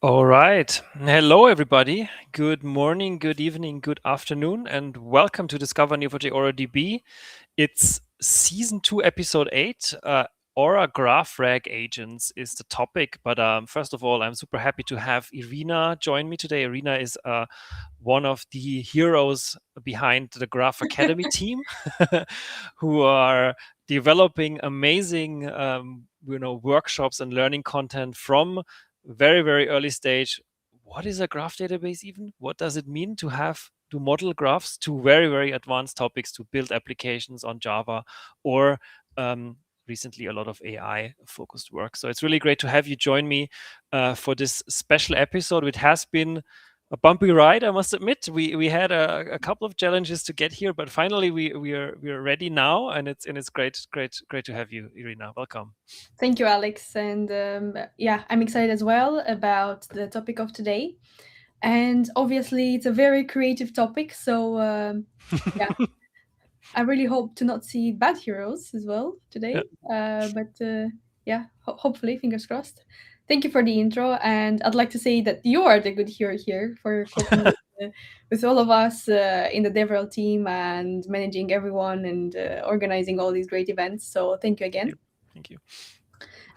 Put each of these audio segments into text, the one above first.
All right. Hello, everybody. Good morning, good evening, good afternoon, and welcome to Discover Neo4j AuraDB. It's season 2, episode 8. Aura GraphRAG agents is the topic. But first of all, I'm super happy to have Irina join me today. Irina is one of the heroes behind the GraphAcademy team, who are developing amazing, workshops and learning content from very, very early stage. What is a graph database even? What does it mean to model graphs, to very, very advanced topics, to build applications on Java, or recently a lot of AI focused work. So it's really great to have you join me for this special episode. It has been a bumpy ride, I must admit. We had a couple of challenges to get here, but finally we are ready now, and it's great to have you, Irina. Welcome. Thank you, Alex. And I'm excited as well about the topic of today. And obviously, it's a very creative topic. So, I really hope to not see bad heroes as well today. Hopefully, fingers crossed. Thank you for the intro. And I'd like to say that you are the good hero here for coping with all of us in the DevRel team and managing everyone and organizing all these great events. So, thank you again. Thank you.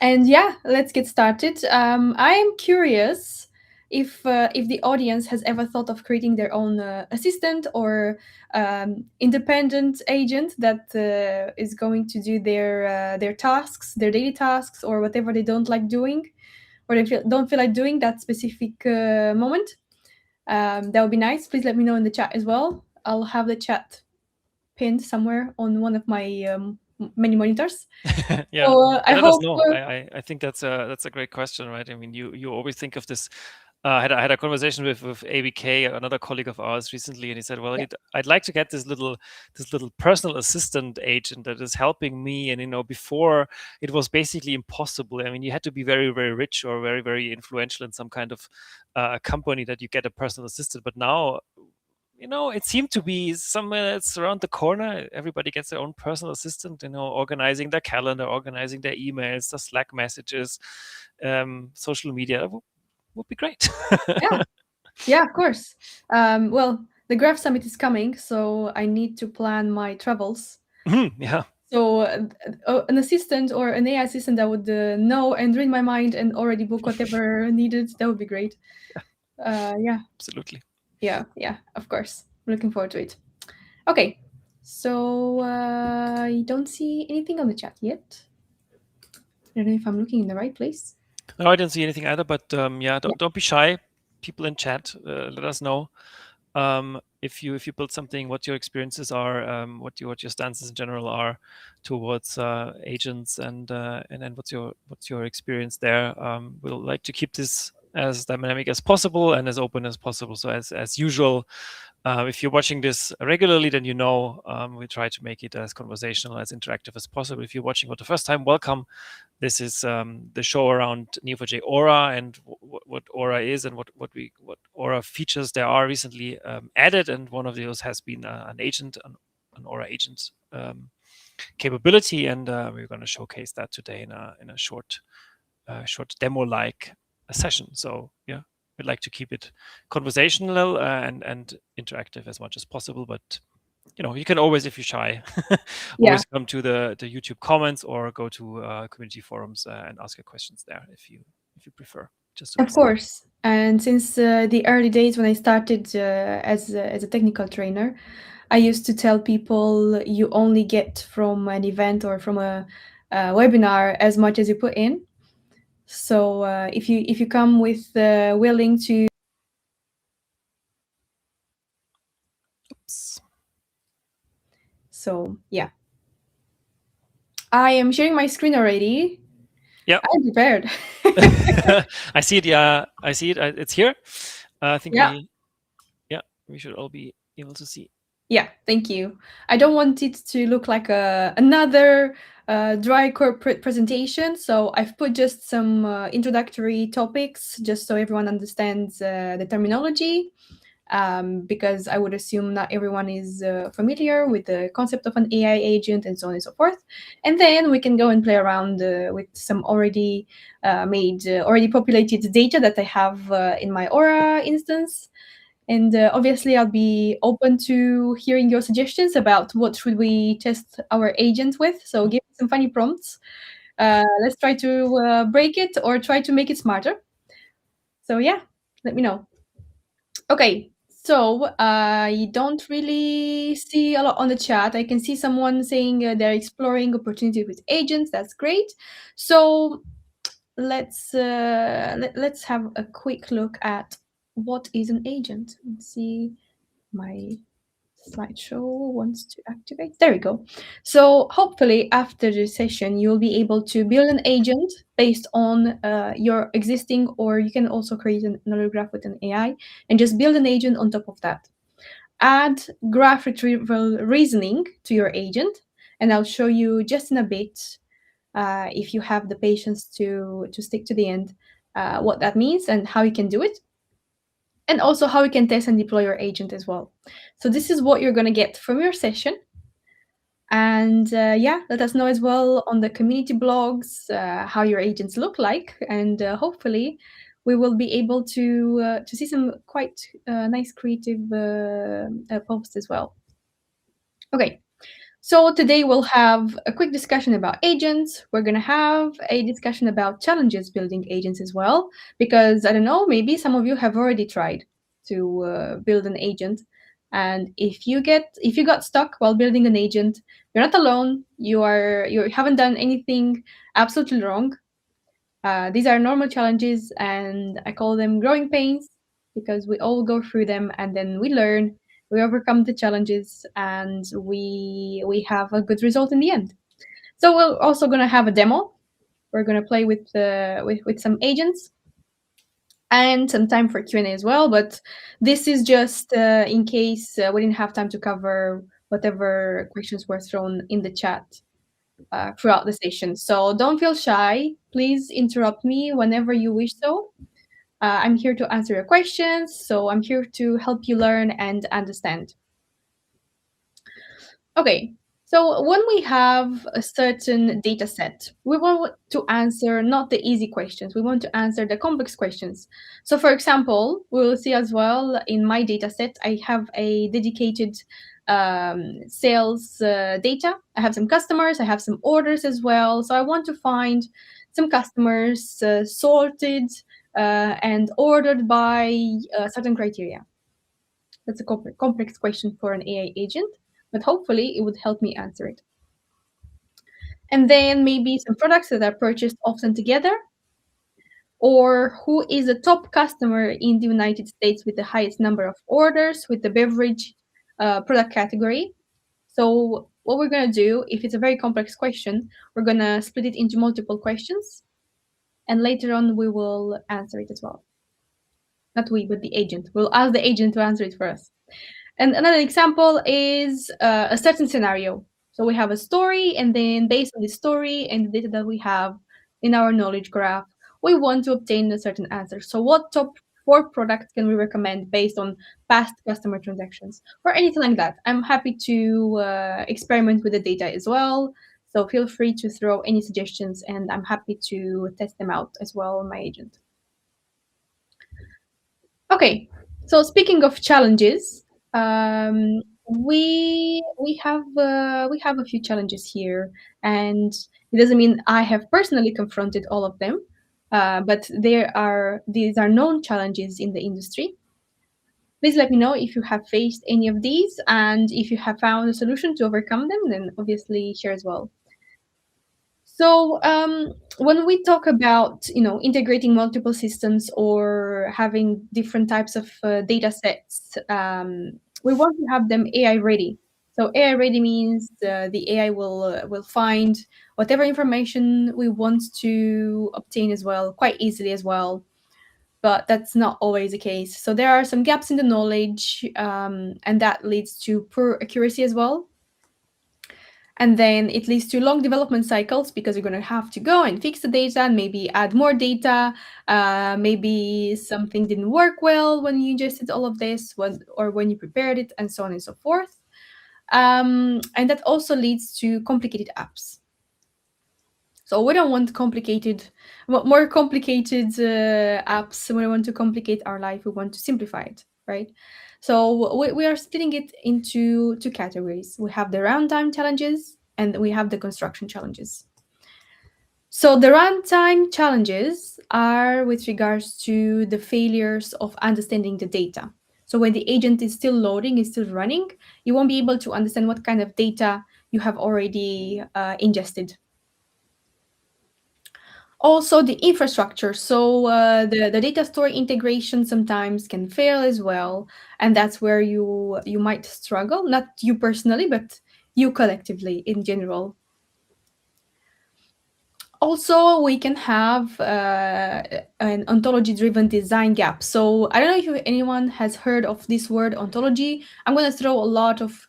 And yeah, let's get started. I am curious if the audience has ever thought of creating their own assistant or independent agent that is going to do their tasks, their daily tasks, or whatever they don't like doing, or don't feel like doing that specific moment. That would be nice. Please let me know in the chat as well. I'll have the chat pinned somewhere on one of my many monitors. Yeah, So, let us know. I think that's a great question, right? I mean, you always think of this. I had a conversation with ABK, another colleague of ours, recently, and he said, "Well, I'd like to get this little personal assistant agent that is helping me." And before it was basically impossible. I mean, you had to be very, very rich or very, very influential in some kind of company that you get a personal assistant. But now, it seemed to be somewhere that's around the corner. Everybody gets their own personal assistant, organizing their calendar, organizing their emails, the Slack messages, social media. Would be great. Yeah, of course. Well, the Graph Summit is coming, so I need to plan my travels. Yeah. So an assistant or an AI assistant that would know and read my mind and already book whatever needed, that would be great. Yeah. Absolutely. Yeah, of course. I'm looking forward to it. Okay, so I don't see anything on the chat yet. I don't know if I'm looking in the right place. No, I didn't see anything either, but don't be shy. People in chat, let us know if you build something, what your experiences are, what your stances in general are towards agents, and what's your experience there. We'll like to keep this as dynamic as possible and as open as possible. So as usual, if you're watching this regularly, then we try to make it as conversational, as interactive as possible. If you're watching for the first time, welcome. This is the show around Neo4j Aura and what Aura is and what Aura features there are recently added. And one of those has been an agent, an Aura agent capability, and we're going to showcase that today in a short demo-like session. So yeah, we'd like to keep it conversational and interactive as much as possible, but you can always, if you're shy, always come to the YouTube comments or go to community forums and ask your questions there if you prefer. Of course. And since the early days when I started as a technical trainer, I used to tell people you only get from an event or from a webinar as much as you put in. So if you come with willing to. Oops. So yeah, I am sharing my screen already. Yeah, I'm prepared. I see it. Yeah, I see it. It's here. I think we should all be able to see. Yeah, thank you. I don't want it to look like another dry corporate presentation, so I've put just some introductory topics just so everyone understands the terminology. because I would assume not everyone is familiar with the concept of an AI agent and so on and so forth. And then we can go and play around with some already already populated data that I have in my Aura instance. And obviously, I'll be open to hearing your suggestions about what should we test our agent with. So give me some funny prompts. Let's try to break it or try to make it smarter. So yeah, let me know. Okay, so I don't really see a lot on the chat. I can see someone saying they're exploring opportunities with agents. That's great. So let's have a quick look at what is an agent. Let's see. My slideshow wants to activate. There we go. So hopefully after the session, you'll be able to build an agent based on your existing, or you can also create another graph with an AI and just build an agent on top of that. Add graph retrieval reasoning to your agent, and I'll show you just in a bit if you have the patience to stick to the end what that means and how you can do it, and also how you can test and deploy your agent as well. So this is what you're going to get from your session. And yeah, let us know as well on the community blogs how your agents look like, and hopefully we will be able to see some quite nice creative posts as well. Okay, so today we'll have a quick discussion about agents. We're going to have a discussion about challenges building agents as well, because I don't know, maybe some of you have already tried to build an agent. And if you got stuck while building an agent, you're not alone. You haven't done anything absolutely wrong. These are normal challenges, and I call them growing pains because we all go through them, and then we learn, we overcome the challenges, and we have a good result in the end. So we're also going to have a demo. We're going to play with some agents and some time for Q&A as well. But this is just in case we didn't have time to cover whatever questions were thrown in the chat throughout the session. So don't feel shy. Please interrupt me whenever you wish so. I'm here to answer your questions, so I'm here to help you learn and understand. Okay, so when we have a certain data set, we want to answer not the easy questions, we want to answer the complex questions. So for example, we will see as well in my data set, I have a dedicated sales data. I have some customers, I have some orders as well. So I want to find some customers sorted and ordered by certain criteria. That's a complex question for an AI agent, but hopefully it would help me answer it. And then maybe some products that are purchased often together, or who is the top customer in the United States with the highest number of orders with the beverage product category. So what we're going to do, if it's a very complex question, we're going to split it into multiple questions, and later on we will answer it as well. Not we, but the agent. We'll ask the agent to answer it for us. And another example is a certain scenario. So we have a story, and then based on the story and the data that we have in our knowledge graph, we want to obtain a certain answer. So what top 4 products can we recommend based on past customer transactions or anything like that? I'm happy to experiment with the data as well. So feel free to throw any suggestions, and I'm happy to test them out as well on my agent. Okay, so speaking of challenges, we have a few challenges here, and it doesn't mean I have personally confronted all of them, but these are known challenges in the industry. Please let me know if you have faced any of these, and if you have found a solution to overcome them, then obviously share as well. So when we talk about integrating multiple systems or having different types of data sets, we want to have them AI ready. So AI ready means the AI will find whatever information we want to obtain as well, quite easily as well. But that's not always the case. So there are some gaps in the knowledge, and that leads to poor accuracy as well. And then it leads to long development cycles because you're going to have to go and fix the data and maybe add more data. Maybe something didn't work well when you ingested all of this, or when you prepared it, and so on and so forth. And that also leads to complicated apps. So we don't want more complicated apps. We don't want to complicate our life. We want to simplify it, right? So we are splitting it into two categories. We have the runtime challenges and we have the construction challenges. So the runtime challenges are with regards to the failures of understanding the data. So when the agent is still loading, is still running, you won't be able to understand what kind of data you have already ingested. Also, the infrastructure. So the data store integration sometimes can fail as well, and that's where you might struggle. Not you personally, but you collectively in general. Also, we can have an ontology-driven design gap. So I don't know if anyone has heard of this word ontology. I'm going to throw a lot of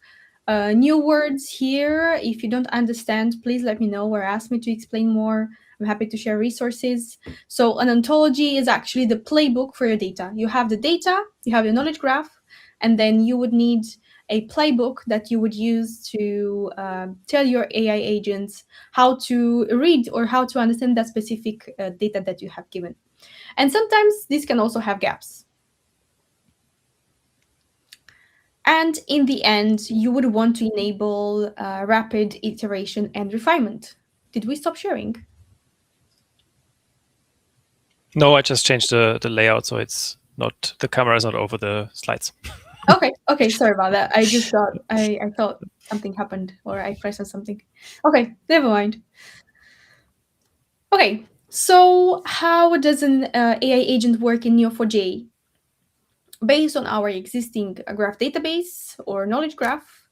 new words here. If you don't understand, please let me know or ask me to explain more. I'm happy to share resources. So an ontology is actually the playbook for your data. You have the data, you have your knowledge graph, and then you would need a playbook that you would use to tell your AI agents how to read or how to understand that specific data that you have given. And sometimes this can also have gaps. And in the end, you would want to enable rapid iteration and refinement. Did we stop sharing? No, I just changed the layout so it's not, the camera is not over the slides. Okay, sorry about that. I just thought I thought something happened or I pressed on something. Okay, never mind. Okay, so how does an AI agent work in Neo4j? Based on our existing graph database or knowledge graph,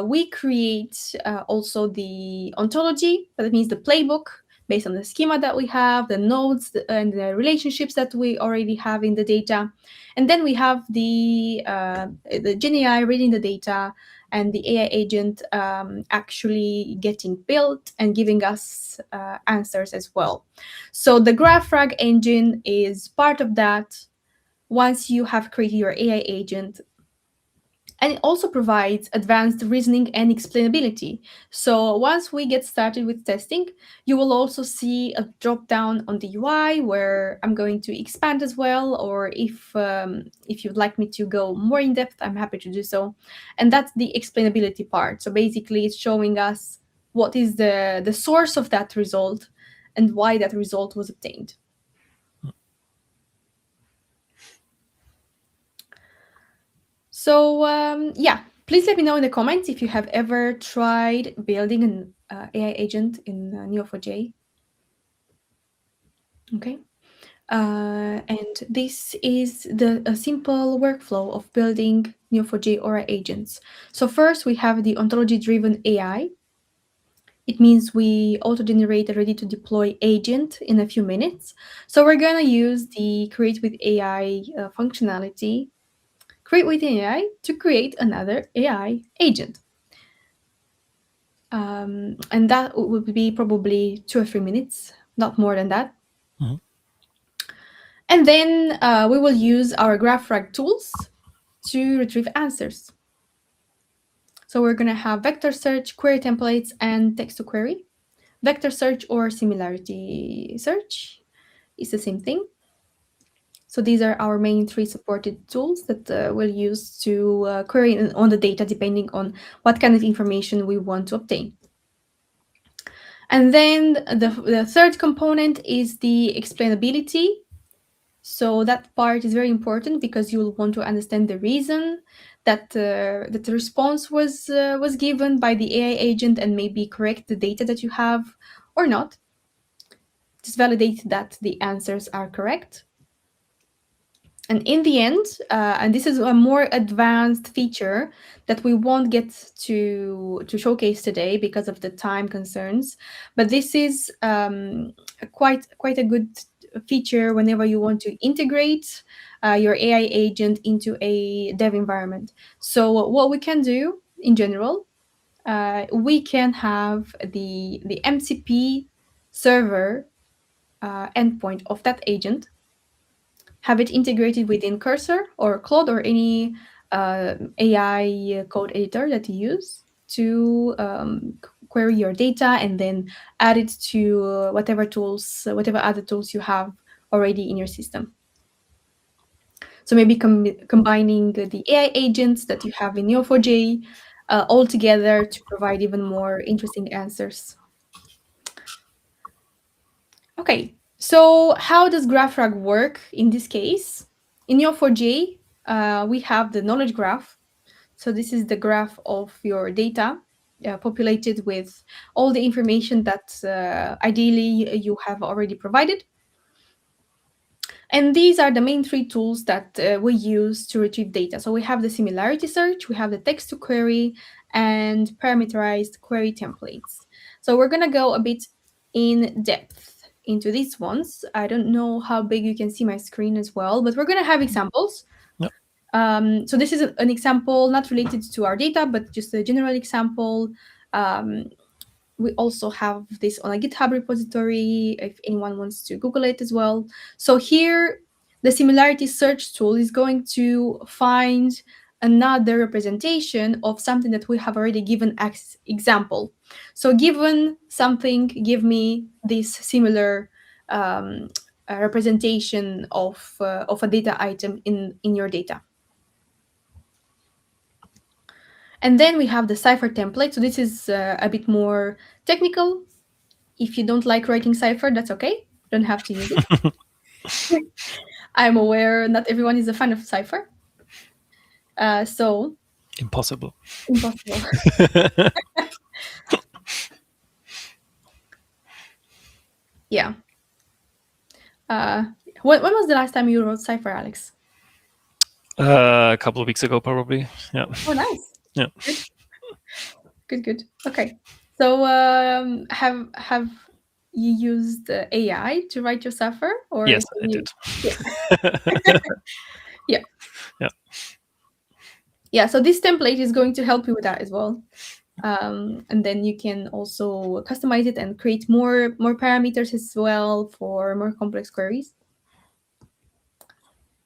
we create also the ontology, that means the playbook, based on the schema that we have, the nodes and the relationships that we already have in the data. And then we have the GenAI reading the data and the AI agent actually getting built and giving us answers as well. So the GraphRAG engine is part of that once you have created your AI agent. And it also provides advanced reasoning and explainability. So once we get started with testing, you will also see a drop down on the UI where I'm going to expand as well, or if you'd like me to go more in depth, I'm happy to do so. And that's the explainability part. So basically, it's showing us what is the source of that result and why that result was obtained. So yeah, please let me know in the comments if you have ever tried building an AI agent in Neo4j. Okay. And this is a simple workflow of building Neo4j Aura agents. So first we have the ontology-driven AI. It means we auto-generate a ready-to-deploy agent in a few minutes. So we're gonna use the create with AI functionality, create with AI to create another AI agent. And that would be probably 2 or 3 minutes, not more than that. Mm-hmm. And then we will use our GraphRAG tools to retrieve answers. So we're going to have vector search, query templates, and text-to-query. Vector search or similarity search is the same thing. So these are our main 3 supported tools that we'll use to query on the data depending on what kind of information we want to obtain. And then the third component is the explainability. So that part is very important because you will want to understand the reason that that the response was given by the AI agent and maybe correct the data that you have or not. Just validate that the answers are correct. And in the end, and this is a more advanced feature that we won't get to showcase today because of the time concerns, but this is quite a good feature whenever you want to integrate your AI agent into a dev environment. So what we can do in general we can have the MCP server endpoint of that agent, have it integrated within Cursor or Claude or any AI code editor that you use to query your data, and then add it to whatever tools, whatever other tools you have already in your system. So maybe combining the AI agents that you have in Neo4j all together to provide even more interesting answers. Okay, so how does GraphRAG work in this case? In Neo4j, we have the knowledge graph. So this is the graph of your data, populated with all the information that ideally you have already provided. And these are the main three tools that we use to retrieve data. So we have the similarity search, we have the text to query, and parameterized query templates. So we're going to go a bit in depth into these ones. I don't know how big you can see my screen as well, but we're going to have examples. Yep. So this is an example not related to our data, but just a general example. We also have this on a GitHub repository if anyone wants to Google it as well. So here, the similarity search tool is going to find another representation of something that we have already given as example. So given something, give me this similar representation of a data item in your data. And then we have the Cypher template. So this is a bit more technical. If you don't like writing Cypher, that's okay. You don't have to use it. I'm aware not everyone is a fan of Cypher. So Impossible. impossible. Yeah. When was the last time you wrote Cypher, Alex? A couple of weeks ago, probably. Yeah. Oh, nice. Yeah. Good. Okay. So have you used AI to write your Cypher, or Yes, can I you? did. Yeah. Yeah. Yeah. So this template is going to help you with that as well. And then you can also customize it and create more parameters as well for more complex queries.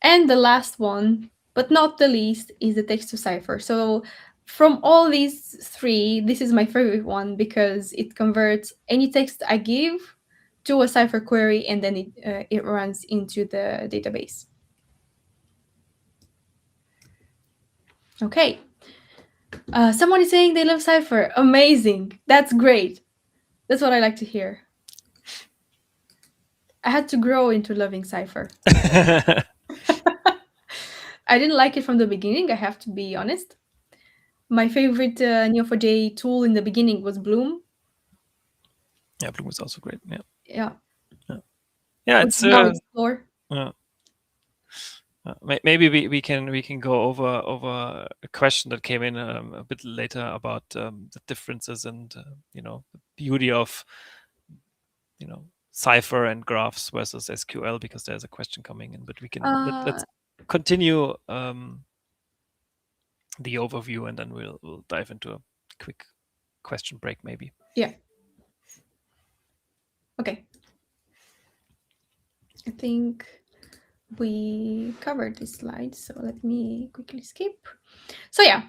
And the last one, but not the least, is the text-to-Cypher. So from all these three, this is my favorite one because it converts any text I give to a Cypher query, and then it runs into the database. Okay. Someone is saying they love Cypher. Amazing. That's great. That's what I like to hear. I had to grow into loving Cypher. I didn't like it from the beginning, I have to be honest. My favorite Neo4j tool in the beginning was Bloom. Yeah, Bloom is also great. Yeah. Yeah. Yeah, Which it's now Explore. maybe we can go over a question that came in a bit later about the differences and the beauty of Cypher and graphs versus SQL, because there's a question coming in. But we can let's continue the overview, and then we'll dive into a quick question break maybe. Yeah. Okay. I think we covered this slide, so let me quickly skip. So yeah,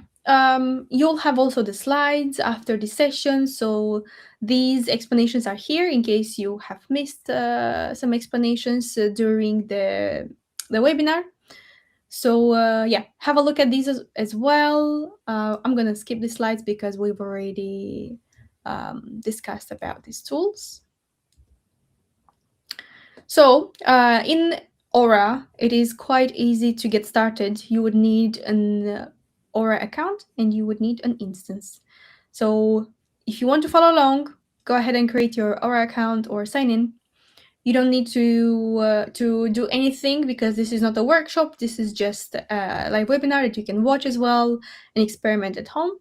you'll have also the slides after this session. So these explanations are here in case you have missed some explanations during the webinar. So yeah, have a look at these as well. I'm gonna skip the slides because we've already discussed about these tools. So in Aura, it is quite easy to get started. You would need an Aura account and you would need an instance. So if you want to follow along, go ahead and create your Aura account or sign in. You don't need to do anything because this is not a workshop. This is just a live webinar that you can watch as well and experiment at home.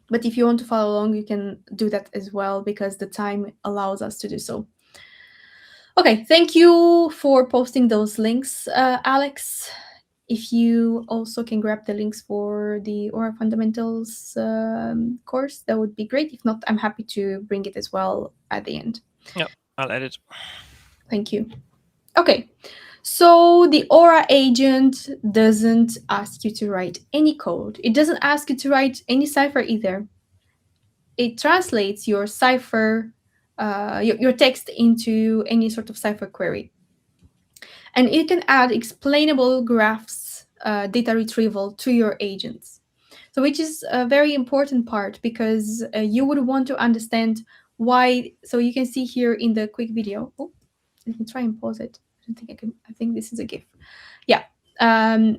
But if you want to follow along, you can do that as well because the time allows us to do so. Okay, thank you for posting those links, Alex. If you also can grab the links for the Aura Fundamentals course, that would be great. If not, I'm happy to bring it as well at the end. Yeah, I'll add it. Thank you. Okay, so the Aura agent doesn't ask you to write any code. It doesn't ask you to write any cipher either. It translates your cipher, your text into any sort of cipher query. And it can add explainable graphs, data retrieval to your agents. So, which is a very important part because you would want to understand why. So, you can see here in the quick video. Oh, let me try and pause it. I don't think I can. I think this is a GIF. Yeah.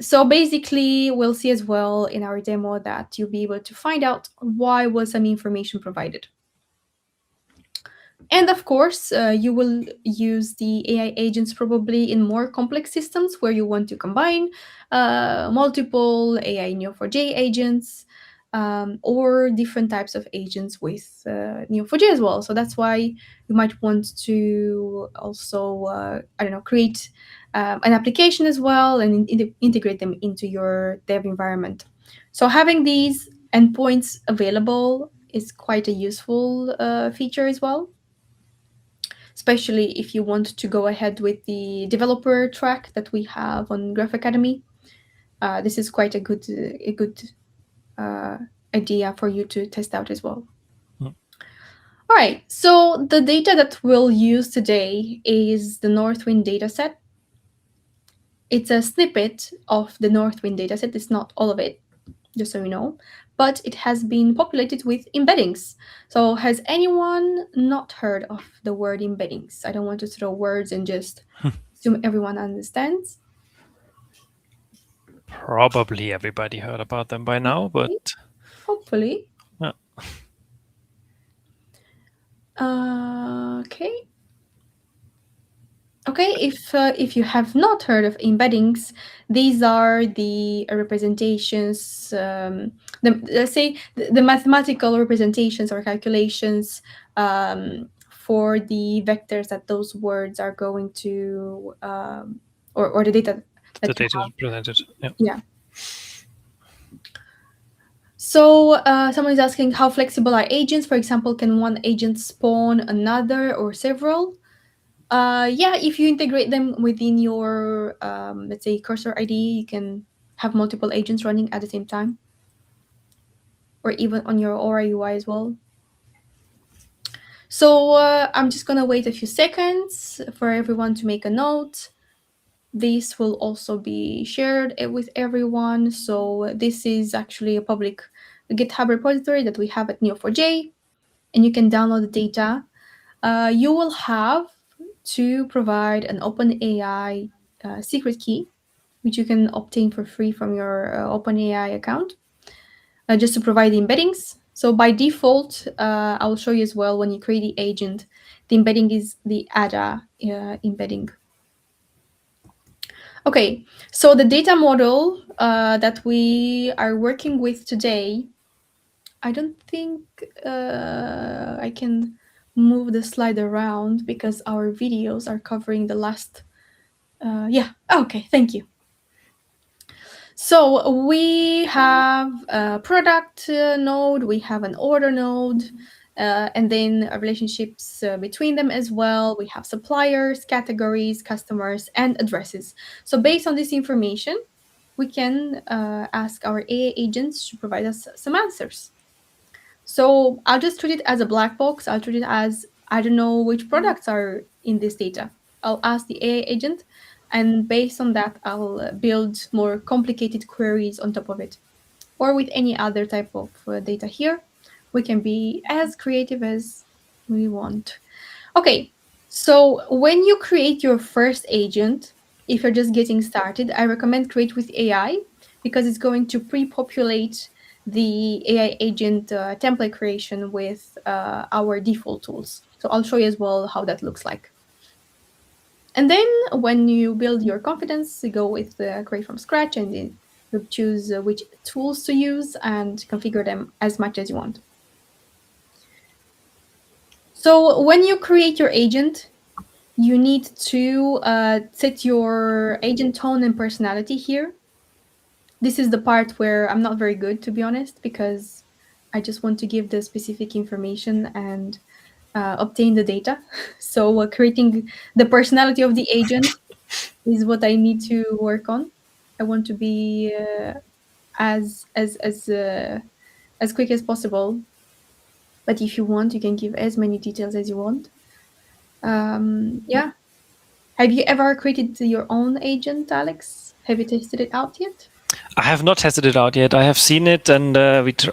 So basically, we'll see as well in our demo that you'll be able to find out why was some information provided. And of course, you will use the AI agents probably in more complex systems where you want to combine multiple AI Neo4j agents or different types of agents with Neo4j as well. So that's why you might want to also, create an application as well and integrate them into your dev environment. So having these endpoints available is quite a useful feature as well, especially if you want to go ahead with the developer track that we have on GraphAcademy. This is quite a good idea for you to test out as well. Mm. All right, so the data that we'll use today is the Northwind dataset. It's a snippet of the Northwind dataset. It's not all of it, just so you know, but it has been populated with embeddings. So has anyone not heard of the word embeddings? I don't want to throw words and just assume everyone understands. Probably everybody heard about them by now, but hopefully. Yeah. Okay. Okay, if you have not heard of embeddings, these are the representations, let's say the mathematical representations or calculations for the vectors that those words are going to, or the data that the data is presented. Yeah. Yeah. So someone is asking how flexible are agents? For example, can one agent spawn another or several? Yeah, if you integrate them within your, let's say, cursor ID, you can have multiple agents running at the same time, or even on your Aura UI as well. So I'm just going to wait a few seconds for everyone to make a note. This will also be shared with everyone. So this is actually a public GitHub repository that we have at Neo4j, and you can download the data. You will have to provide an OpenAI secret key, which you can obtain for free from your OpenAI account, just to provide the embeddings. So by default, I will show you as well when you create the agent, the embedding is the ADA embedding. Okay, so the data model that we are working with today, I don't think I can move the slide around because our videos are covering the last. Yeah, okay, thank you. So we have a product node, we have an order node, and then relationships between them as well. We have suppliers, categories, customers, and addresses. So based on this information, we can ask our AI agents to provide us some answers. So I'll just treat it as a black box. I'll treat it as, I don't know which products are in this data. I'll ask the AI agent, and based on that, I'll build more complicated queries on top of it. Or with any other type of data here, we can be as creative as we want. Okay, so when you create your first agent, if you're just getting started, I recommend Create with AI because it's going to pre-populate the AI agent template creation with our default tools. So I'll show you as well how that looks like. And then when you build your confidence, you go with Create from scratch and you choose which tools to use and configure them as much as you want. So when you create your agent, you need to set your agent tone and personality here. this is the part where I'm not very good, to be honest, because I just want to give the specific information and obtain the data. So creating the personality of the agent is what I need to work on. I want to be as quick as possible. But if you want, you can give as many details as you want. Yeah. Have you ever created your own agent, Alex? Have you tested it out yet? I have not tested it out yet. I have seen it, and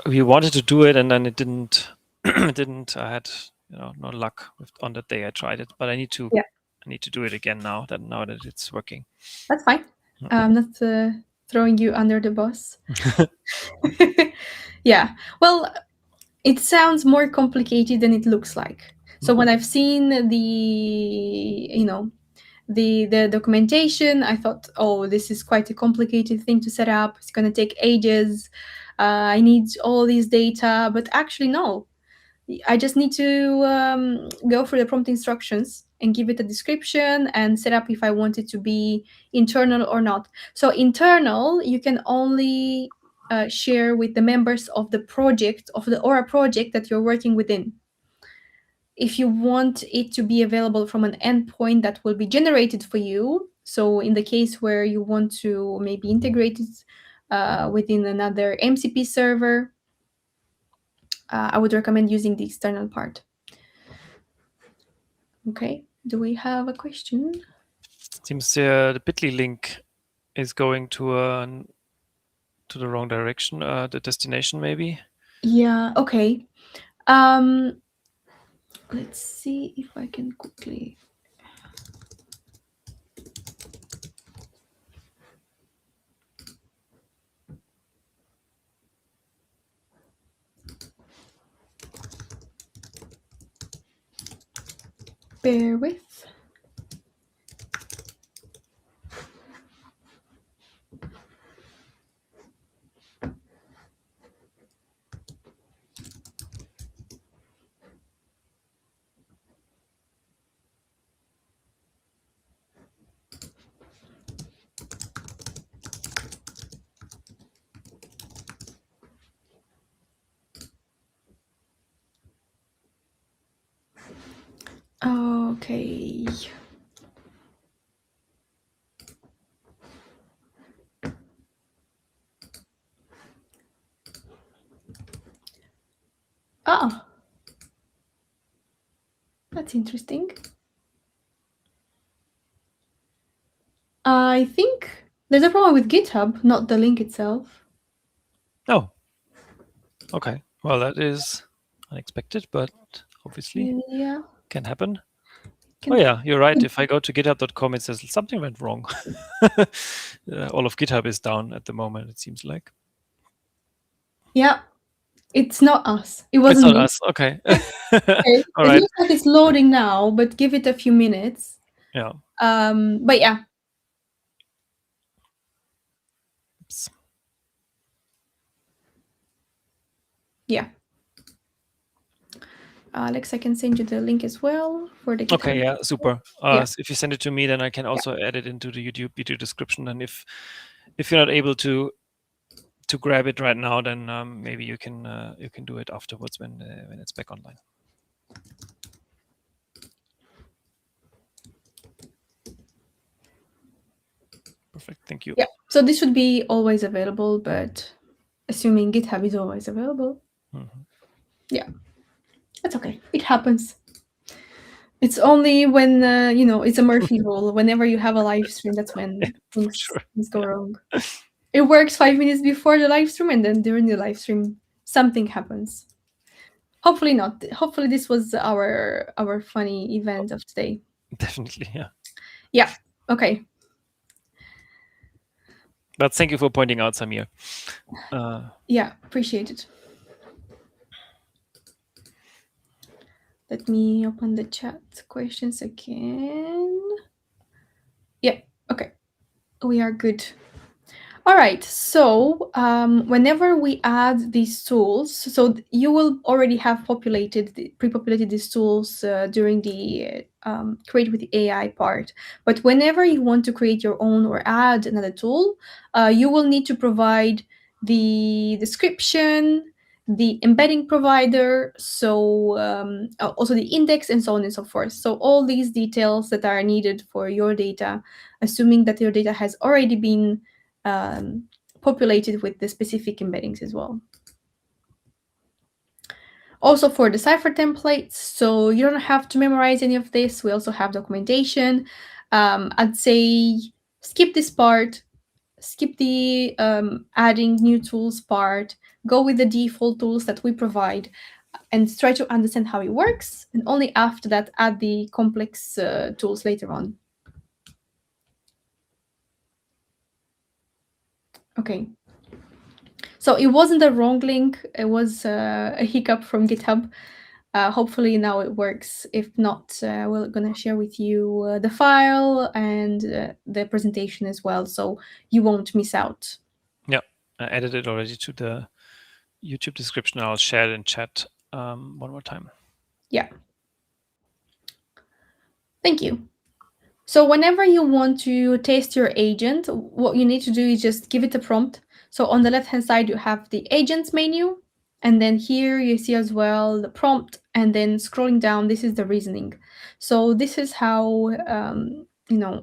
we wanted to do it, and then it didn't. It didn't. I had no luck on that day I tried it, but I need to. Yeah. I need to do it again now that it's working. That's fine. I'm not throwing you under the bus. Yeah. Well, it sounds more complicated than it looks like. So when I've seen the documentation, I thought, oh, this is quite a complicated thing to set up. It's going to take ages. I need all these data, but actually, no. I just need to go through the prompt instructions and give it a description and set up if I want it to be internal or not. So internal, you can only share with the members of the project, of the Aura project that you're working within. If you want it to be available from an endpoint that will be generated for you, so in the case where you want to maybe integrate it within another MCP server, I would recommend using the external part. Okay, do we have a question? Seems the Bitly link is going to the wrong direction. The destination, maybe. Yeah. Okay. Let's see if I can quickly. Bear with. Okay. Oh, that's interesting. I think there's a problem with GitHub, not the link itself. Oh. Okay. Well, that is unexpected, but obviously Yeah. can happen. Can Oh yeah, you're right. If I go to github.com, it says something went wrong. All of GitHub is down at the moment, it seems like. Yeah. It's not us. It It's wasn't not me. us. Okay. Okay. All It right. looks like it's loading now, but give it a few minutes. Yeah. But yeah. Oops. Yeah. Alex, I can send you the link as well for the GitHub. Okay, yeah, super. Yeah. So if you send it to me, then I can also add it into the YouTube video description. And if you're not able to grab it right now, then maybe you can do it afterwards when it's back online. Perfect. Thank you. Yeah. So this should be always available, but assuming GitHub is always available. Mhm. Yeah. That's okay. It happens. It's only when it's a Murphy rule. Whenever you have a live stream, that's when things go wrong. It works 5 minutes before the live stream, and then during the live stream, something happens. Hopefully not. Hopefully this was our funny event of today. Definitely, yeah. Yeah. Okay. But thank you for pointing out, Samir. Yeah, appreciate it. Let me open the chat questions again. Yeah, okay. We are good. All right. So whenever we add these tools, so you will already have pre-populated these tools during the create with the AI part. But whenever you want to create your own or add another tool, you will need to provide the description, the embedding provider, so also the index and so on and so forth. So all these details that are needed for your data, assuming that your data has already been um, populated with the specific embeddings as well. Also for the Cypher templates, so you don't have to memorize any of this. We also have documentation. I'd say skip this part, skip the adding new tools part, go with the default tools that we provide, and try to understand how it works. And only after that, add the complex tools later on. Okay. So it wasn't a wrong link. It was a hiccup from GitHub. Hopefully now it works. If not, we're gonna share with you the file and the presentation as well, so you won't miss out. Yeah, I added it already to the YouTube description. I'll share it in chat one more time. Yeah. Thank you. So whenever you want to test your agent, what you need to do is just give it a prompt. So on the left-hand side, you have the agents menu, and then here you see as well the prompt, and then scrolling down, this is the reasoning. So this is how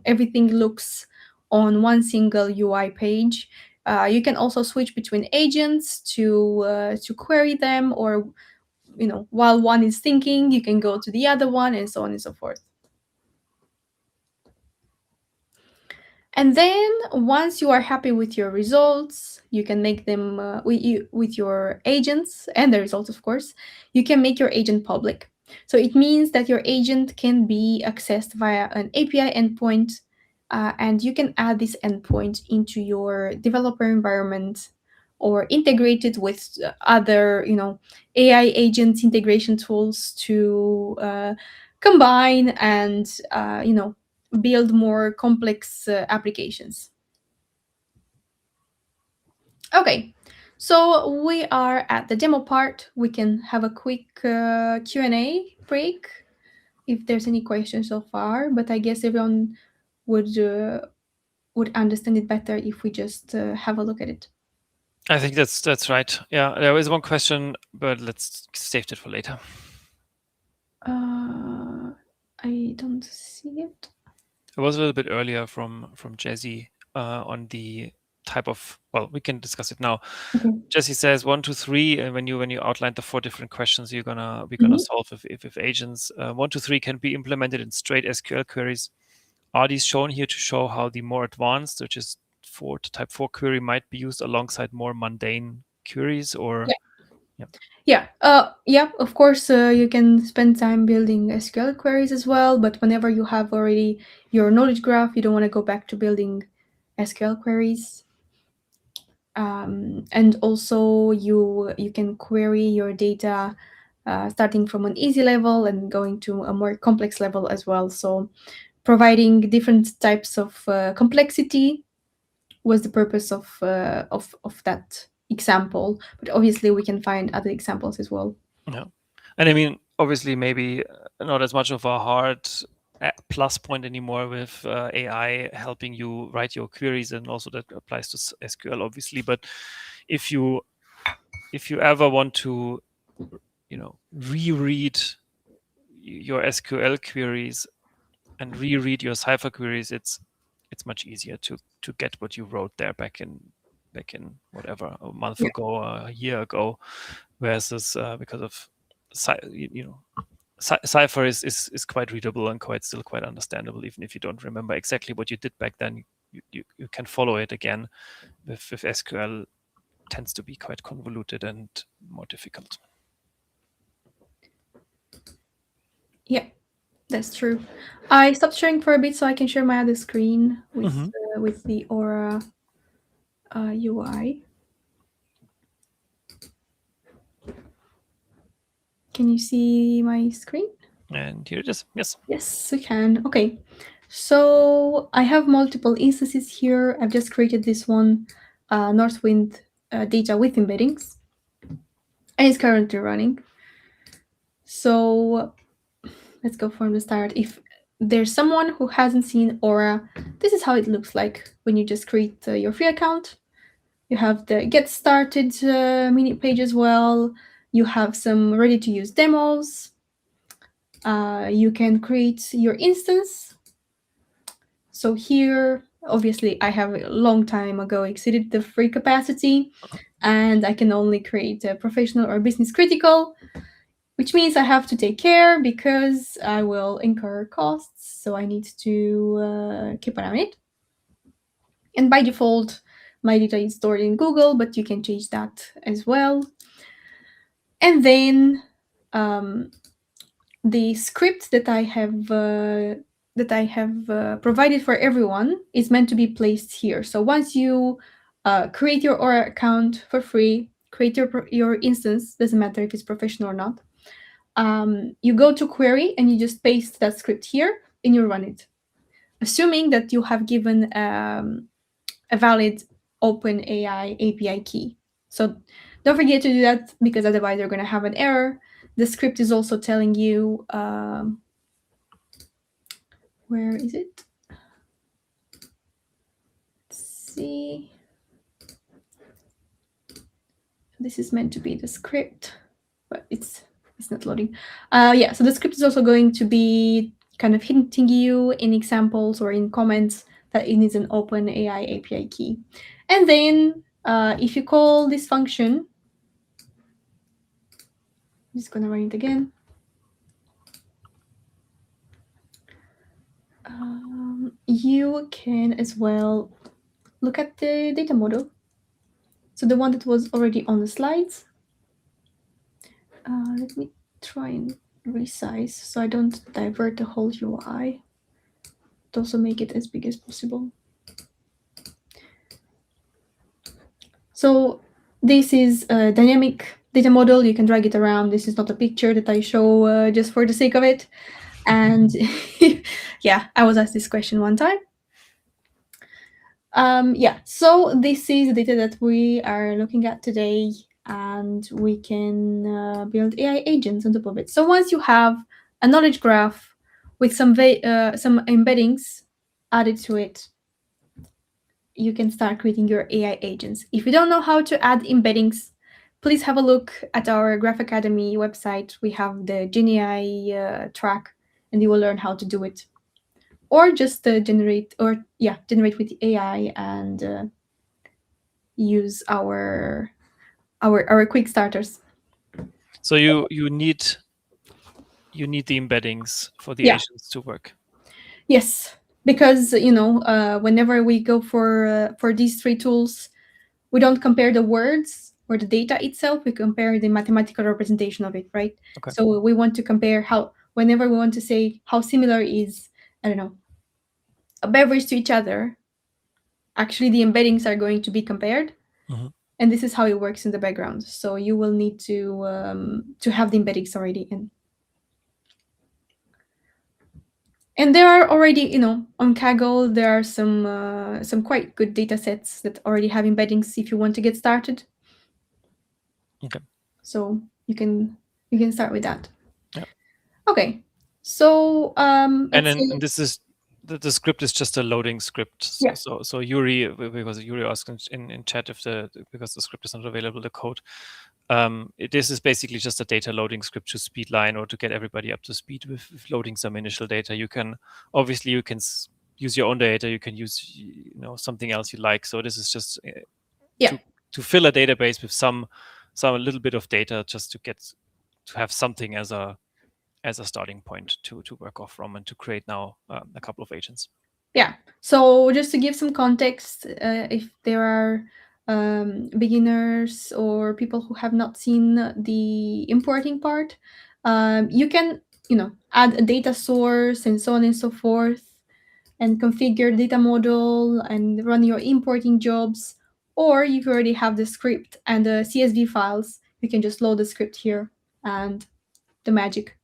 everything looks on one single UI page. You can also switch between agents to query them, or while one is thinking, you can go to the other one, and so on and so forth. And then once you are happy with your results, you can make them with your agents and the results, of course. You can make your agent public. So it means that your agent can be accessed via an API endpoint, and you can add this endpoint into your developer environment or integrate it with other, AI agents integration tools to combine and, build more complex applications. Okay, so we are at the demo part. We can have a quick Q&A break if there's any questions so far, but I guess everyone would understand it better if we just have a look at it. I think that's right. Yeah, there is one question, but let's save it for later. I don't see it. It was a little bit earlier from Jesse on the type of. Well, we can discuss it now. Okay. Jesse says 1, 2, 3, and when you outlined the 4 different questions we're gonna solve if agents 1, 2, 3 can be implemented in straight SQL queries. Are these shown here to show how the more advanced, which is type 4 query, might be used alongside more mundane queries, or? Yeah. Yeah, of course, you can spend time building SQL queries as well, but whenever you have already your knowledge graph, you don't want to go back to building SQL queries. And also, you can query your data starting from an easy level and going to a more complex level as well. So, providing different types of complexity was the purpose of that example. But obviously, we can find other examples as well. Yeah. And I mean, obviously, maybe not as much of a hard plus point anymore with AI helping you write your queries, and also that applies to SQL, obviously. But if you ever want to, reread your SQL queries and reread your Cypher queries, it's much easier to get what you wrote there back in whatever, a month ago or a year ago, whereas this because of Cypher is quite readable and still quite understandable, even if you don't remember exactly what you did back then. You can follow it again. With SQL, tends to be quite convoluted and more difficult. Yeah, that's true. I stopped sharing for a bit so I can share my other screen with the Aura UI. Can you see my screen? And here it is. Yes. Yes, we can. Okay. So I have multiple instances here. I've just created this one Northwind data with embeddings, and it's currently running. So let's go from the start. If there's someone who hasn't seen Aura, this is how it looks like when you just create your free account. You have the get started mini page as well. You have some ready to use demos. You can create your instance. So here, obviously, I have a long time ago exceeded the free capacity, and I can only create a professional or business critical, which means I have to take care because I will incur costs. So I need to keep an eye on it. And by default, my data is stored in Google, but you can change that as well. And then the script that I have provided for everyone is meant to be placed here. So once you create your Aura account for free, create your instance, doesn't matter if it's professional or not. You go to query and you just paste that script here and you run it, assuming that you have given a valid OpenAI API key. So don't forget to do that because otherwise you're going to have an error. The script is also telling you, where is it? Let's see. This is meant to be the script, but it's not loading. Yeah, so the script is also going to be kind of hinting you in examples or in comments that it needs an OpenAI API key. And then if you call this function, I'm just going to run it again. You can as well look at the data model. So the one that was already on the slides. Let me try and resize so I don't divert the whole UI. But also make it as big as possible. So this is a dynamic data model. You can drag it around. This is not a picture that I show just for the sake of it. And yeah, I was asked this question one time. Yeah, so this is the data that we are looking at today, and we can build AI agents on top of it. So once you have a knowledge graph with some embeddings added to it, you can start creating your AI agents. If you don't know how to add embeddings, please have a look at our GraphAcademy website. We have the GenAI track, and you will learn how to do it. Or just generate with AI and use our quick starters. So you need the embeddings for the agents to work. Yes, because whenever we go for these three tools, we don't compare the words or the data itself. We compare the mathematical representation of it, right? Okay. So we want to compare whenever we want to say how similar is, I don't know, a beverage to each other. Actually, the embeddings are going to be compared. Mm-hmm. And this is how it works in the background. So you will need to have the embeddings already in. And there are already, on Kaggle, there are some quite good data sets that already have embeddings if you want to get started. Okay. So you can start with that. Yeah. Okay. So and this is the script is just a loading script. Yeah. So Yuri, because Yuri asked in chat because the script is not available, the code. This is basically just a data loading script to speedline or to get everybody up to speed with loading some initial data. You can use your own data. You can use something else you like. So this is just to fill a database with some a little bit of data, just to have something as a starting point to work off from and to create now a couple of agents. Yeah. So just to give some context, if there are beginners or people who have not seen the importing part, you can add a data source and so on and so forth, and configure data model and run your importing jobs. Or if you already have the script and the CSV files, you can just load the script here and the magic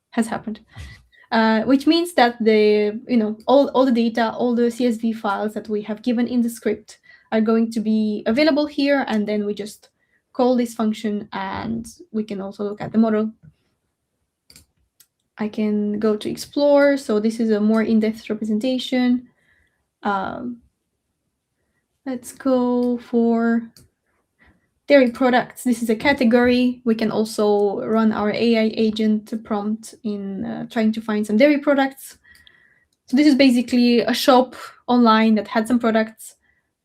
has happened. Which means that all the data, all the CSV files that we have given in the script are going to be available here, and then we just call this function, and we can also look at the model. I can go to explore. So this is a more in-depth representation. Let's go for dairy products. This is a category. We can also run our AI agent prompt in trying to find some dairy products. So this is basically a shop online that had some products,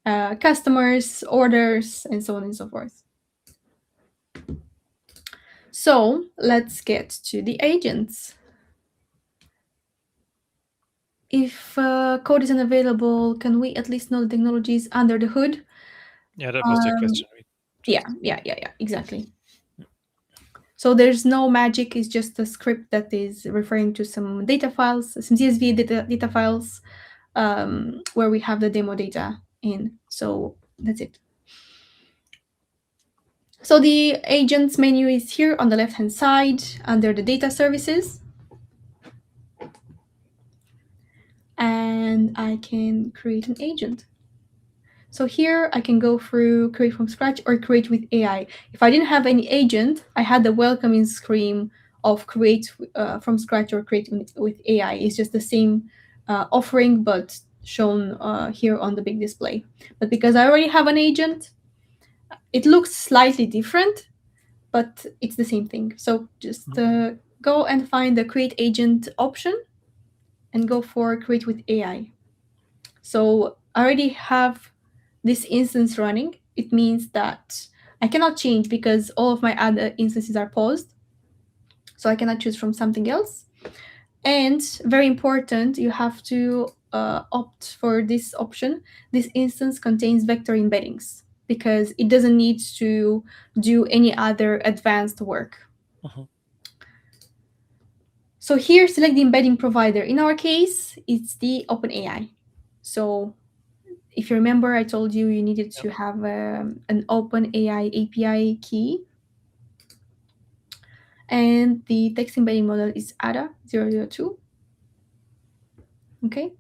customers, orders, and so on and so forth. So let's get to the agents. If code isn't available, can we at least know the technologies under the hood? Yeah, that was the question. Yeah, exactly. So there's no magic, it's just a script that is referring to some data files, some CSV data files, where we have the demo data in. So that's it. So the agents menu is here on the left-hand side under the data services. And I can create an agent. So here I can go through create from scratch or create with AI. If I didn't have any agent, I had the welcoming screen of create from scratch or create with AI. It's just the same offering, but shown here on the big display. But because I already have an agent, it looks slightly different, but it's the same thing. So just go and find the create agent option and go for create with AI. So I already have this instance running. It means that I cannot change because all of my other instances are paused. So I cannot choose from something else. And very important, you have to opt for this option. This instance contains vector embeddings because it doesn't need to do any other advanced work. So here, select the embedding provider. In our case, it's the OpenAI. So if you remember, I told you needed to have an OpenAI API key. And the text embedding model is ADA002. Okay.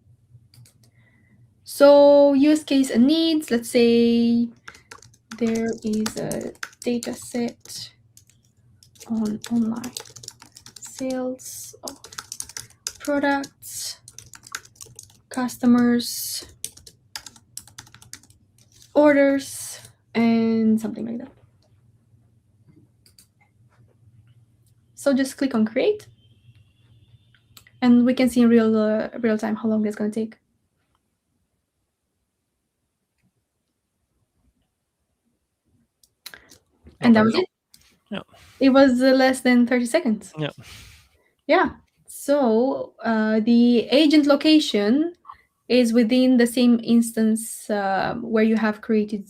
So use case and needs, let's say there is a data set on online sales of products, customers, orders, and something like that. So just click on create, and we can see in real time how long it's going to take. And that was it. Yeah. It was less than 30 seconds. Yeah. Yeah. So the agent location is within the same instance where you have created,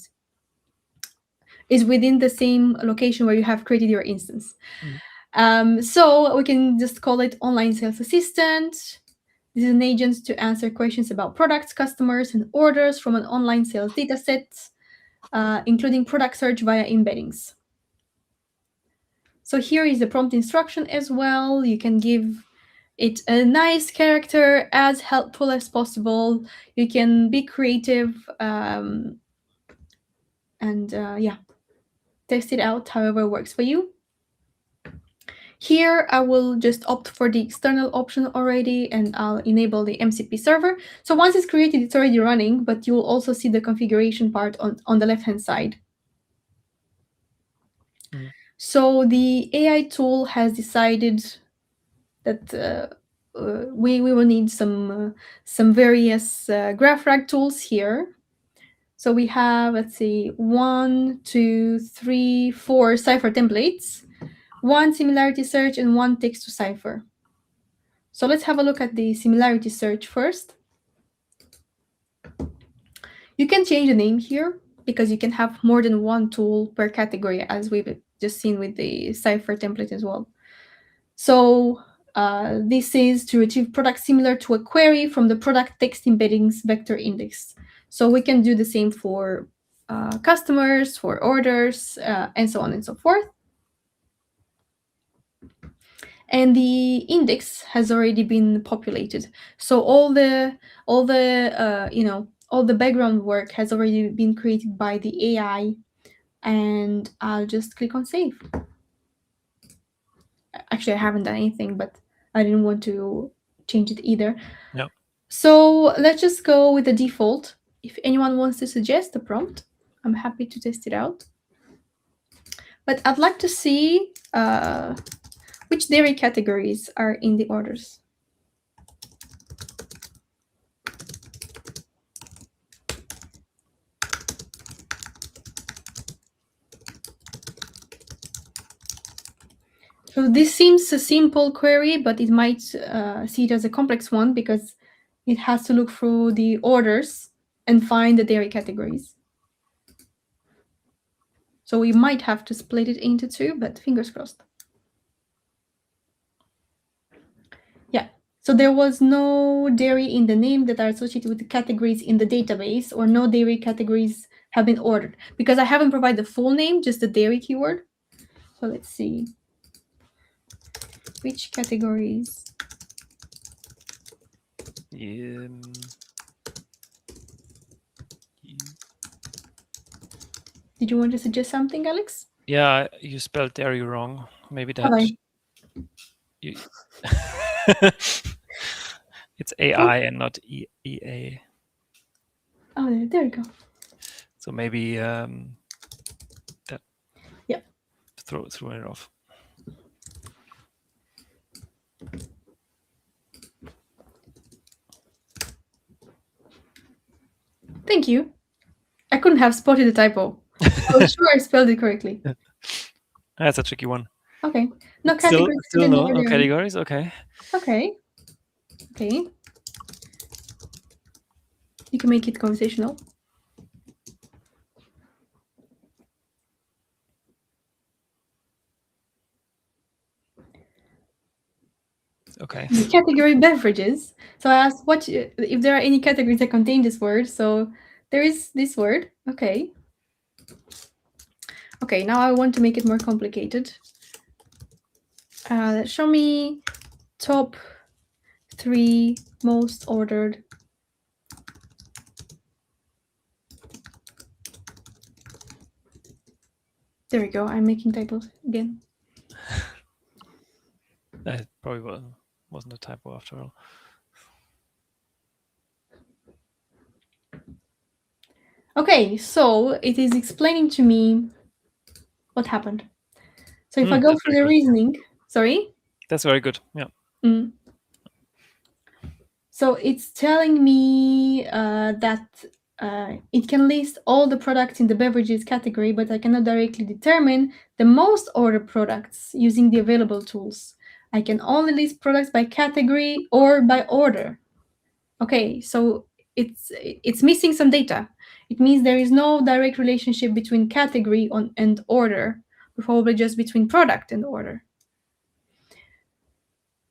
is within the same location where you have created your instance. So we can just call it online sales assistant. This is an agent to answer questions about products, customers, and orders from an online sales dataset, including product search via embeddings. So here is the prompt instruction as well. You can give it a nice character, as helpful as possible. You can be creative and yeah, test it out however works for you. Here, I will just opt for the external option already, and I'll enable the MCP server. So once it's created, it's already running, but you will also see the configuration part on the left-hand side. So the AI tool has decided that we will need some various GraphRAG tools here. So we have, let's see, 1, 2, 3, 4 Cypher templates, 1 similarity search, and 1 text-to-Cypher. So let's have a look at the similarity search first. You can change the name here because you can have more than one tool per category, as we've just seen with the Cypher template as well. So this is to retrieve products similar to a query from the product text embeddings vector index. So we can do the same for customers, for orders, and so on and so forth. And the index has already been populated. So all the all the background work has already been created by the AI, and I'll just click on save. Actually, I haven't done anything, but I didn't want to change it either. Yeah. So let's just go with the default. If anyone wants to suggest a prompt, I'm happy to test it out. But I'd like to see which dairy categories are in the orders. So this seems a simple query, but it might see it as a complex one because it has to look through the orders and find the dairy categories. So we might have to split it into two, but fingers crossed. Yeah, so there was no dairy in the name that are associated with the categories in the database, or no dairy categories have been ordered, because I haven't provided the full name, just the dairy keyword. So let's see. Which categories? Did you want to suggest something, Alex? Yeah, you spelled dairy wrong. Maybe that. It's AI and not EA. Oh, there you go. So maybe that. Yeah. Throw it off. Thank you. I couldn't have spotted the typo. I was sure I spelled it correctly. That's a tricky one. Okay. No categories. Still no categories. Okay. Okay. You can make it conversational. Okay. The category beverages. So I asked what if there are any categories that contain this word. So there is this word. Okay. Okay, now I want to make it more complicated. Show me top 3 most ordered. There we go. I'm making typos again. That probably wasn't a typo after all. Okay, so it is explaining to me what happened. So if I go through the reasoning, sorry? That's very good, yeah. So it's telling me that it can list all the products in the beverages category, but I cannot directly determine the most ordered products using the available tools. I can only list products by category or by order. Okay, so it's missing some data. It means there is no direct relationship between category and order, probably just between product and order.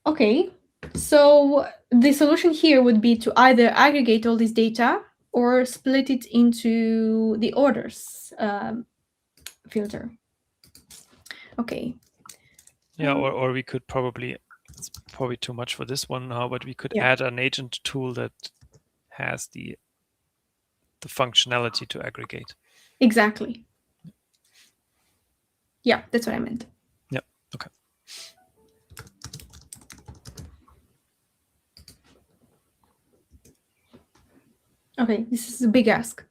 Okay, so the solution here would be to either aggregate all this data or split it into the orders filter. Okay. Yeah, or we could probably, it's probably too much for this one now, but we could add an agent tool that has the functionality to aggregate. Exactly. Yeah, that's what I meant. Yeah, okay. Okay, this is a big ask.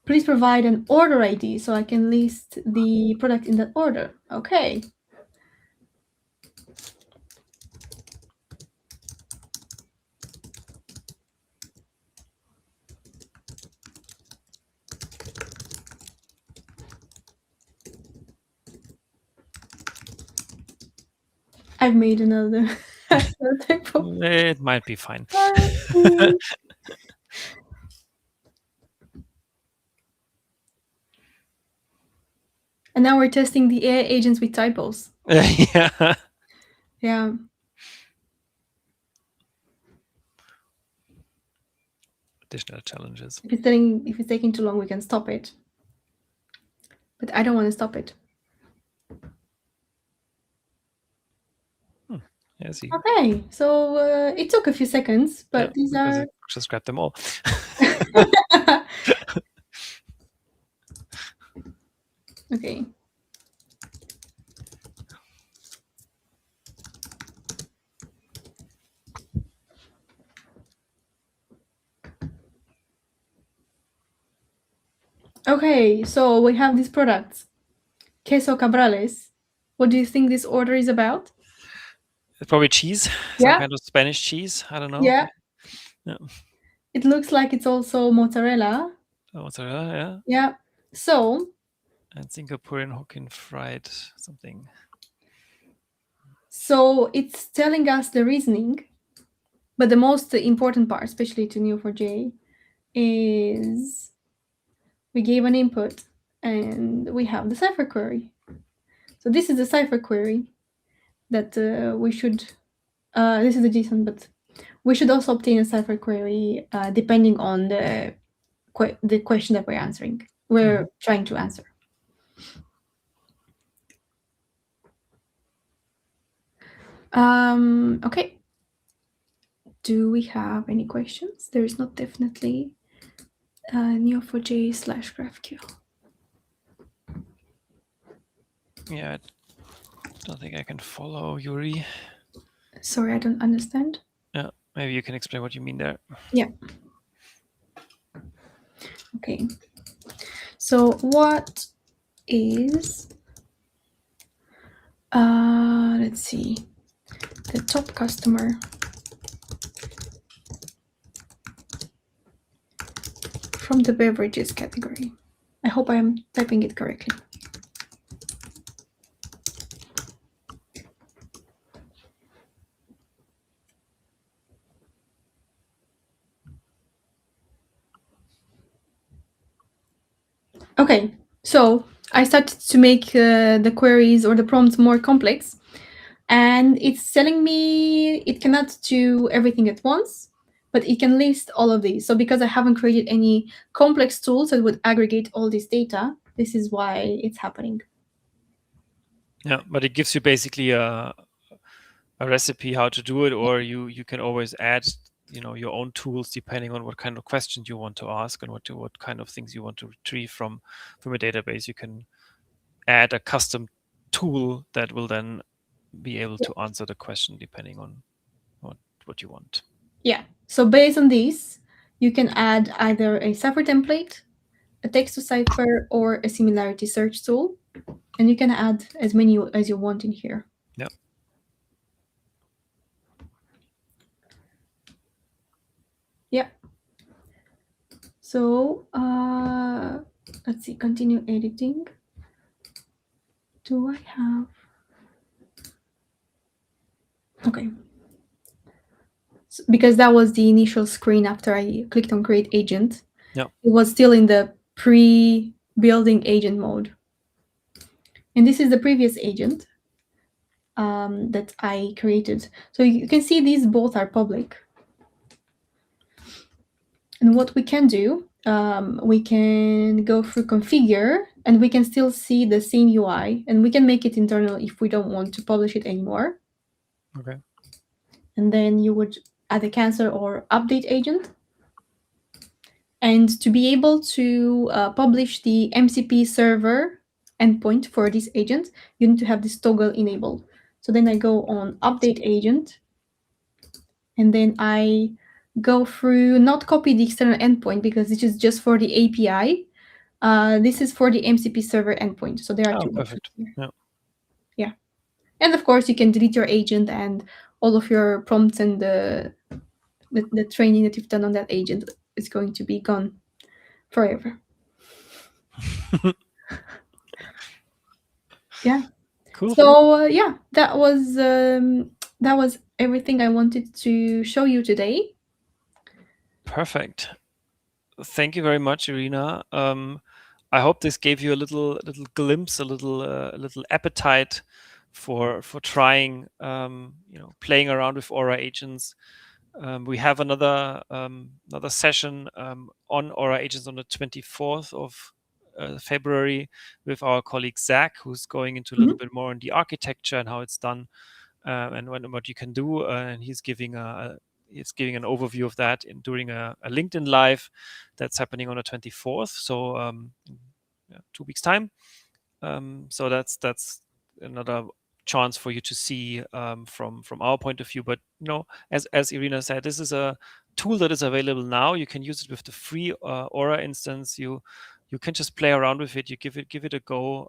Please provide an order ID so I can list the product in that order. Okay. I've made another typo. It might be fine. And now we're testing the AI agents with typos. Yeah. Yeah. Additional challenges. If it's taking too long, we can stop it. But I don't want to stop it. I see. Okay, so it took a few seconds, but these are just grab them all. Okay. Okay, so we have these products. Queso Cabrales. What do you think this order is about? It's probably cheese, some kind of Spanish cheese. I don't know. Yeah. Yeah. It looks like it's also mozzarella. Mozzarella, yeah. Yeah. So, And Singaporean Hokkien fried something. so it's telling us the reasoning, but the most important part, especially to Neo4j, is we gave an input and we have the Cypher query. So this is the Cypher query that we should, this is the JSON, but we should also obtain a Cypher query depending on the question that we're answering, we're trying to answer. Okay. Do we have any questions? There is not definitely Neo4j/GraphQL. Yeah, I don't think I can follow Yuri. Sorry, I don't understand. Yeah, maybe you can explain what you mean there. Yeah. Okay. So what is, let's see, the top customer from the beverages category? I hope I am typing it correctly. Okay, so I started to make the queries or the prompts more complex, and it's telling me it cannot do everything at once, but it can list all of these. So because I haven't created any complex tools that would aggregate all this data, this is why it's happening. Yeah, but it gives you basically a recipe how to do it, or you can always add your own tools depending on what kind of questions you want to ask and what kind of things you want to retrieve from a database. You can add a custom tool that will then be able to answer the question depending on what you want. Yeah. So based on this, you can add either a Cypher template, a text-to-Cypher, or a similarity search tool, and you can add as many as you want in here. Yeah. Yeah. So let's see, continue editing. Do I have? Okay. So, because that was the initial screen after I clicked on create agent. Yeah. It was still in the pre-building agent mode. And this is the previous agent that I created. So you can see these both are public. And what we can do, we can go through configure, and we can still see the same UI, and we can make it internal if we don't want to publish it anymore. Okay. And then you would add a cancel or update agent. And to be able to publish the MCP server endpoint for this agent, you need to have this toggle enabled. So then I go on update agent, and then I go through, not copy the external endpoint because this is just for the API. This is for the MCP server endpoint. So there are two perfect. options here. Yeah. And of course, you can delete your agent and all of your prompts and the training that you've done on that agent is going to be gone forever. Yeah. Cool. So yeah, that was everything I wanted to show you today. Perfect. Thank you very much, Irina. I hope this gave you a little glimpse, a little appetite for trying, playing around with Aura agents. We have another session on Aura agents on the 24th of February with our colleague Zach, who's going into a little bit more on the architecture and how it's done, and what you can do. And he's giving it's giving an overview of that during a LinkedIn live that's happening on the 24th. So 2 weeks time. So that's another chance for you to see from our point of view. But as Irina said, this is a tool that is available now. You can use it with the free Aura instance. You can just play around with it. You give it a go.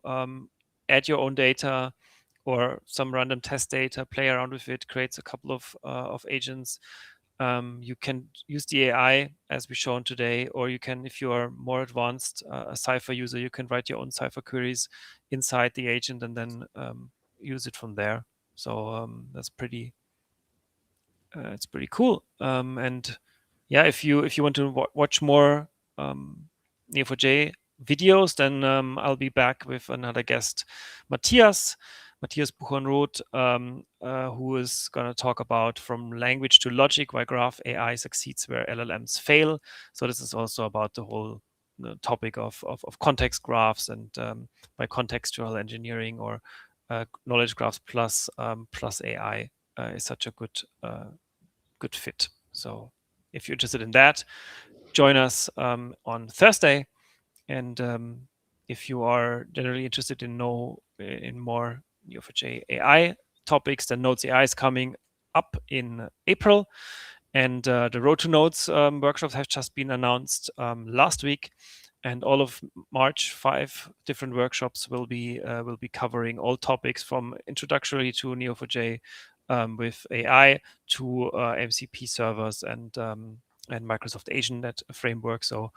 Add your own data or some random test data. Play around with it. Creates a couple of agents. You can use the AI as we shown today, or you can, if you are more advanced, a Cypher user, you can write your own Cypher queries inside the agent and then use it from there. So that's it's pretty cool. And yeah, if you want to watch more Neo4j videos, then I'll be back with another guest, Matthias Buchernroth, who is going to talk about from language to logic, why Graph AI succeeds where LLMs fail. So this is also about the whole topic of context graphs and by contextual engineering or knowledge graphs plus AI is such a good fit. So if you're interested in that, join us on Thursday. And if you are generally interested in more Neo4j AI topics, then Nodes AI is coming up in April. And the Road to Nodes workshops have just been announced last week. And all of March, 5 different workshops will be covering all topics from introductory to Neo4j with AI to MCP servers and Microsoft Agent framework. So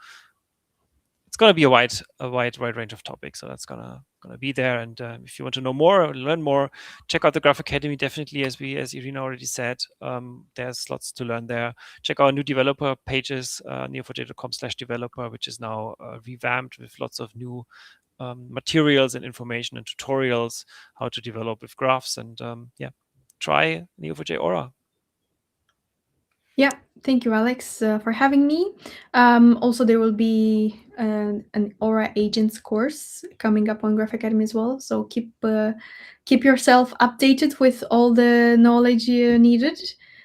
it's going to be a wide range of topics. So that's gonna be there. And if you want to know more or learn more, check out the Graph Academy. Definitely, as Irina already said, there's lots to learn there. Check our new developer pages, neo4j.com/developer, which is now revamped with lots of new materials and information and tutorials how to develop with graphs. And try Neo4j Aura. Yeah, thank you, Alex, for having me. Also, there will be an Aura Agents course coming up on Graph Academy as well. So keep yourself updated with all the knowledge you needed.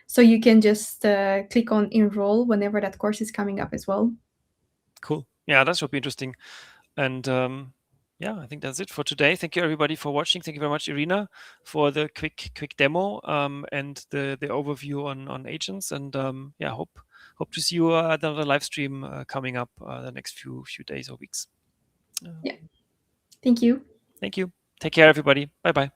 So you can just click on enroll whenever that course is coming up as well. Cool. Yeah, that should be interesting. And yeah, I think that's it for today. Thank you everybody for watching. Thank you very much, Irina, for the quick demo and the overview on agents. And yeah, hope to see you at another live stream coming up the next few days or weeks. Yeah. Thank you. Thank you. Take care, everybody. Bye bye.